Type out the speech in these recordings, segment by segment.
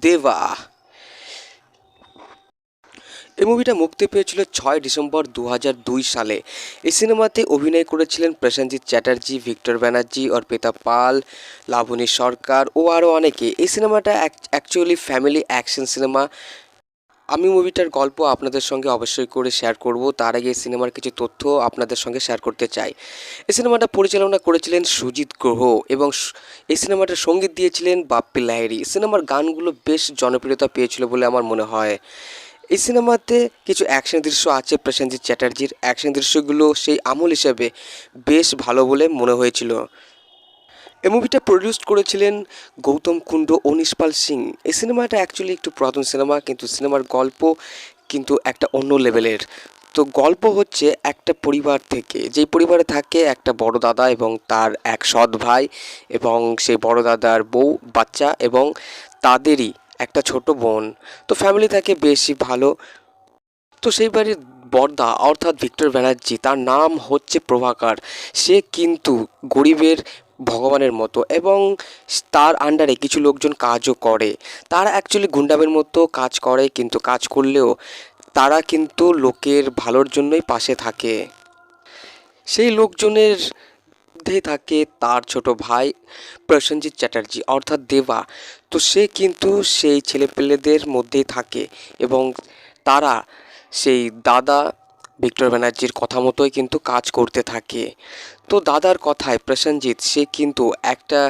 দেবা। এই মুভিটা মুক্তি পেয়েছিল 6 ডিসেম্বর 2002 সালে। এই সিনেমাতে অভিনয় করেছিলেন প্রসেনজিৎ চ্যাটার্জি, ভিক্টর ব্যানার্জি, অর্পিতা পাল, লাবণী সরকার ও আরও অনেকে। এই সিনেমাটা অ্যাকচুয়ালি ফ্যামিলি অ্যাকশন সিনেমা। আমি মুভিটার গল্প আপনাদের সঙ্গে অবশ্যই করে শেয়ার করব, তার আগে এই সিনেমার কিছু তথ্য আপনাদের সঙ্গে শেয়ার করতে চাই। এই সিনেমাটা পরিচালনা করেছিলেন সুজিত গ্রহ এবং এই সিনেমাটার সঙ্গীত দিয়েছিলেন বাপ্পি লাহিড়ী। সিনেমার গানগুলো বেশ জনপ্রিয়তা পেয়েছিল বলে আমার মনে হয়। এই সিনেমাতে কিছু অ্যাকশন দৃশ্য আছে প্রসেনজিৎ চ্যাটার্জির। অ্যাকশন দৃশ্যগুলো সেই আমল হিসেবে বেশ ভালো বলে মনে হয়েছিল। এই মুভিটা প্রডিউস করেছিলেন গৌতম কুণ্ড ও নিষ্পাল সিং। এই সিনেমাটা অ্যাকচুয়ালি একটু পুরাতন সিনেমা, কিন্তু সিনেমার গল্প কিন্তু একটা অন্য লেভেলের। তো গল্প হচ্ছে একটা পরিবার থেকে, যেই পরিবারে থাকে একটা বড় দাদা এবং তার এক সৎ ভাই এবং সেই বড় দাদার বউ, বাচ্চা এবং তাদেরই একটা ছোট বোন। তো ফ্যামিলি থাকে বেশি ভালো। তো সেই বাড়ির বড়দা অর্থাৎ ভিক্টর ব্যানার্জি, তার নাম হচ্ছে প্রভাকর। সে কিন্তু গরিবের ভগবানের মতো এবং তার আন্ডারে কিছু লোকজন কাজও করে। তারা অ্যাকচুয়ালি গুন্ডামের মতো কাজ করে, কিন্তু কাজ করলেও তারা কিন্তু লোকের ভালোর জন্যই পাশে থাকে। সেই লোকজনের মধ্যে থাকে তার ছোট ভাই প্রসেনজিৎ চ্যাটার্জি অর্থাৎ দেবা। তো সে কিন্তু সেই ছেলেপেলেদের মধ্যেই থাকে এবং তারা সেই দাদা ভিক্টর ব্যানার্জির কথা মতোই কিন্তু কাজ করতে থাকে। তো দাদার কথায় প্রসেনজিৎ সে কিন্তু একটা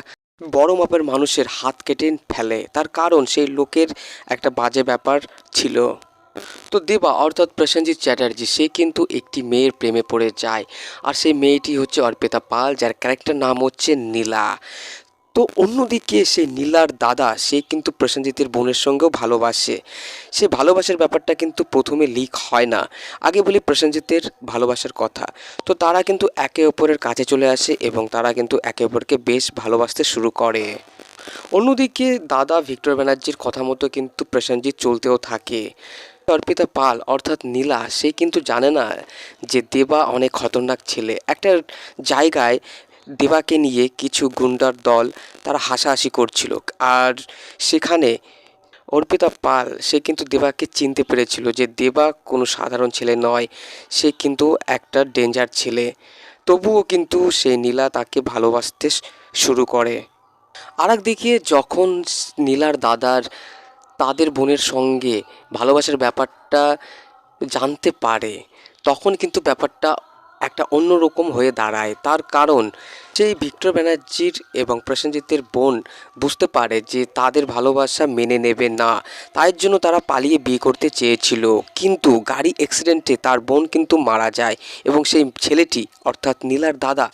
বড় মাপের মানুষের হাত কেটে ফেলে, তার কারণ সেই লোকের একটা বাজে ব্যাপার ছিল। তো দেবা অর্থাৎ প্রসেনজিৎ চ্যাটার্জি সে কিন্তু একটি মেয়ের প্রেমে পড়ে যায়, আর সেই মেয়েটি হচ্ছে অর্পিতা পাল, যার ক্যারেক্টার নাম হচ্ছে নীলা। তো অন্যদিকে সেই নীলার দাদা সে কিন্তু প্রসেনজিতের বোনের সঙ্গেও ভালোবাসে। সে ভালোবাসার ব্যাপারটা কিন্তু প্রথমে লিক হয় না। আগে বলি প্রসেনজিতের ভালোবাসার কথা। তো তারা কিন্তু একে অপরের কাছে চলে আসে এবং তারা কিন্তু একে অপরকে বেশ ভালোবাসতে শুরু করে। অন্যদিকে দাদা ভিক্টর ব্যানার্জির কথা মতো কিন্তু প্রসেনজিৎ চলতেও থাকে। অর্পিতা পাল অর্থাৎ নীলা সে কিন্তু জানে না যে দেবা অনেক খতরনাক ছেলে। একটা জায়গায় দেবাকে নিয়ে কিছু গুন্ডার দল তারা হাসাহাসি করছিল, আর সেখানে অর্পিতা পাল সে কিন্তু দেবাকে চিনতে পেরেছিল যে দেবা কোনো সাধারণ ছেলে নয়, সে কিন্তু একটা ডেঞ্জার ছেলে। তবুও কিন্তু সেই নীলা তাকে ভালোবাসতে শুরু করে। আর একদিকে যখন নীলার দাদার তাদের বোনের সঙ্গে ভালোবাসার ব্যাপারটা জানতে পারে, তখন কিন্তু ব্যাপারটা একটা অন্যরকম হয়ে দাঁড়ায়। তার কারণ সেই ভিক্টর ব্যানার্জির এবং প্রসেনজিতের বোন বুঝতে পারে যে তাদের ভালোবাসা মেনে নেবে না, তাই জন্য তারা পালিয়ে বিয়ে করতে চেয়েছিল। কিন্তু গাড়ি অ্যাক্সিডেন্টে তার বোন কিন্তু মারা যায় এবং সেই ছেলেটি অর্থাৎ নীলার দাদা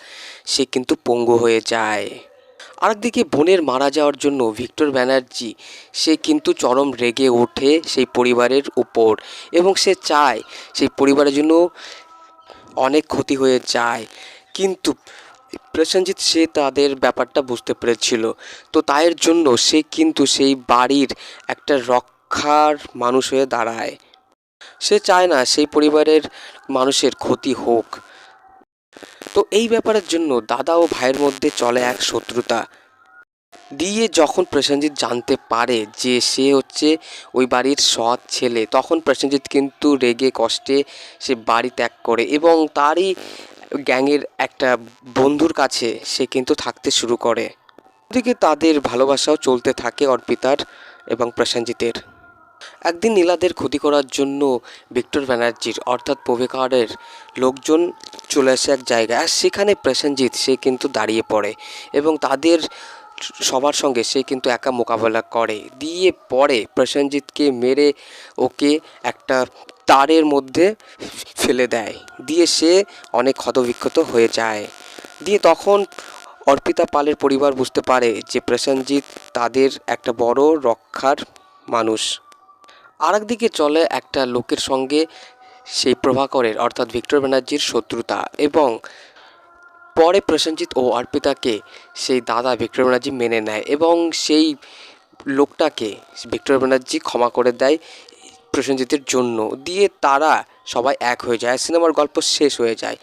সে কিন্তু পঙ্গু হয়ে যায়। আরেকদিকে বোনের মারা যাওয়ার জন্য ভিক্টর ব্যানার্জি সে কিন্তু চরম রেগে ওঠে সেই পরিবারের উপর এবং সে চায় সেই পরিবারের জন্য অনেক ক্ষতি হয়ে যায়। কিন্তু প্রসেনজিৎ সে তাদের ব্যাপারটা বুঝতে পেরেছিল। তো তাইয়ের জন্য সে কিন্তু সেই বাড়ির একটা রক্ষার মানুষ হয়ে দাঁড়ায়। সে চায় না সেই পরিবারের মানুষের ক্ষতি হোক। তো এই ব্যাপারের জন্য দাদা ও ভাইয়ের মধ্যে চলে এক শত্রুতা। দিয়ে যখন প্রসেনজিৎ জানতে পারে যে সে হচ্ছে ওই বাড়ির সৎ ছেলে, তখন প্রসেনজিৎ কিন্তু রেগে কষ্টে সে বাড়ি ত্যাগ করে এবং তারই গ্যাংয়ের একটা বন্ধুর কাছে সে কিন্তু থাকতে শুরু করে। ওদিকে তাদের ভালোবাসাও চলতে থাকে অর্পিতার এবং প্রসেনজিতের। একদিন নীলাদের ক্ষতি করার জন্য ভিক্টর ব্যানার্জির অর্থাৎ প্রভাকরের লোকজন চলে আসে এক জায়গায়, আর সেখানে প্রসেনজিৎ সে কিন্তু দাঁড়িয়ে পড়ে এবং তাদের সবার সঙ্গে সে কিন্তু একা মোকাবেলা করে। দিয়ে পরে প্রসেনজিৎকে মেরে ওকে একটা তারের মধ্যে ফেলে দেয়, দিয়ে সে অনেক ক্ষতবিক্ষত হয়ে যায়। দিয়ে তখন অর্পিতা পালের পরিবার বুঝতে পারে যে প্রসেনজিৎ তাদের একটা বড় রক্ষার মানুষ। আর একদিকে চলে একটা লোকের সঙ্গে সেই প্রভাকরের অর্থাৎ ভিক্টর ব্যানার্জির শত্রুতা এবং পরে প্রসেনজিৎ ও অর্পিতাকে সেই দাদা ভিক্টর ব্যানার্জি মেনে নেয় এবং সেই লোকটাকে ভিক্টর ব্যানার্জি ক্ষমা করে দেয় প্রসেনজিতের জন্য। দিয়ে তারা সবাই এক হয়ে যায়, সিনেমার গল্প শেষ হয়ে যায়।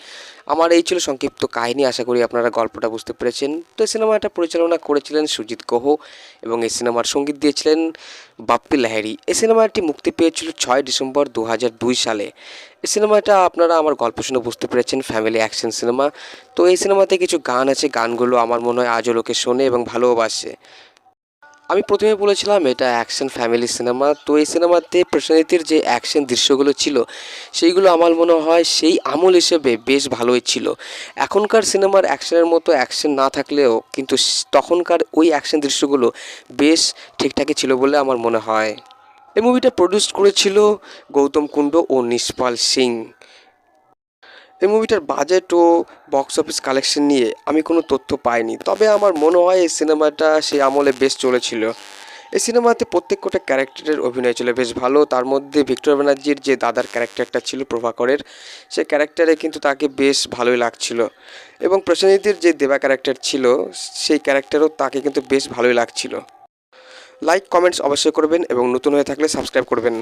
আমার এই ছিল সংক্ষিপ্ত কাহিনী, আশা করি আপনারা গল্পটা বুঝতে পেরেছেন। তো এই সিনেমাটা পরিচালনা করেছিলেন সুজিত গুহ এবং এই সিনেমার সঙ্গীত দিয়েছিলেন বাপ্পি লাহিড়ী। এই সিনেমাটি মুক্তি পেয়েছিল 6 ডিসেম্বর 2002 সালে। এই সিনেমাটা আপনারা আমার গল্প শুনে বুঝতে পেরেছেন, ফ্যামিলি অ্যাকশন সিনেমা। তো এই সিনেমাতে কিছু গান আছে, গানগুলো আমার মনে হয় আজও লোকে শোনে এবং ভালোবাসে। আমি প্রথমে বলেছিলাম এটা অ্যাকশন ফ্যামিলি সিনেমা। তো এই সিনেমাতে প্রসেনজিতের যে অ্যাকশন দৃশ্যগুলো ছিল সেইগুলো আমার মনে হয় সেই আমল হিসেবে বেশ ভালোই ছিল। এখনকার সিনেমার অ্যাকশনের মতো অ্যাকশন না থাকলেও কিন্তু তখনকার ওই অ্যাকশন দৃশ্যগুলো বেশ ঠিকঠাকই ছিল বলে আমার মনে হয়। এই মুভিটা প্রডিউস করেছিল গৌতম কুণ্ড ও নিষ্পাল সিং। এই মুভিটার বাজেট ও বক্স অফিস কালেকশন নিয়ে আমি কোনো তথ্য পাইনি, তবে আমার মনে হয় এই সিনেমাটা সেই আমলে বেশ চলেছিল। এই সিনেমাতে প্রত্যেকটা ক্যারেক্টারের অভিনয় ছিল বেশ ভালো। তার মধ্যে ভিক্টর ব্যানার্জির যে দাদার ক্যারেক্টারটা ছিল প্রভাকরের, সে ক্যারেক্টারে কিন্তু তাকে বেশ ভালোই লাগছিল। এবং প্রসেনজিতের যে দেবা ক্যারেক্টার ছিল সেই ক্যারেক্টারও তাকে কিন্তু বেশ ভালোই লাগছিল। লাইক কমেন্টস অবশ্যই করবেন এবং নতুন হয়ে থাকলে সাবস্ক্রাইব করবেন।